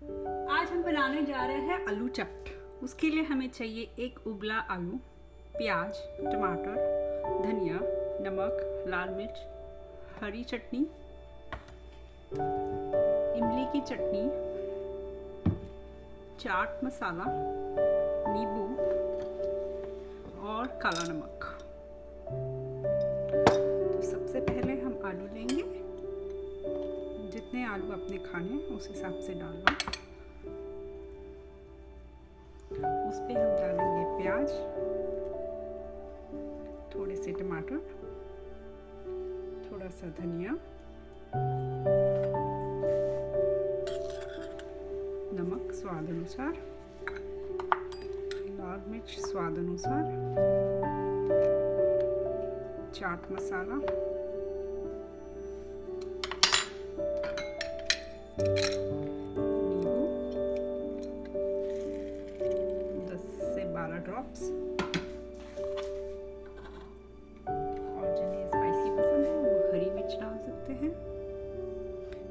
आज हम बनाने जा रहे हैं आलू चाट। उसके लिए हमें चाहिए एक उबला आलू, प्याज, टमाटर, धनिया, नमक, लाल मिर्च, हरी चटनी, इमली की चटनी, चाट मसाला, नींबू और काला नमक। तो सबसे पहले हम आलू लेंगे। जितने आलू अपने खाने हैं उस हिसाब से डालना। उस पे हम डालेंगे प्याज, थोड़े से टमाटर, थोड़ा सा धनिया, नमक स्वाद अनुसार, लाल मिर्च स्वाद अनुसार, चाट मसाला, नींबू 10 से 12 ड्रॉप्स, और जिन्हें स्पाइसी पसंद है वो हरी मिर्च डाल सकते हैं।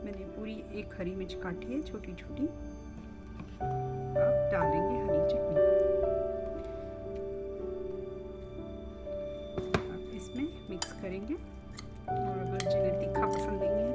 मैंने पूरी एक हरी मिर्च काटी है छोटी छोटी। अब डालेंगे हरी चटनी। अब इसमें मिक्स करेंगे, और अगर जिन्हें तीखा पसंद नहीं है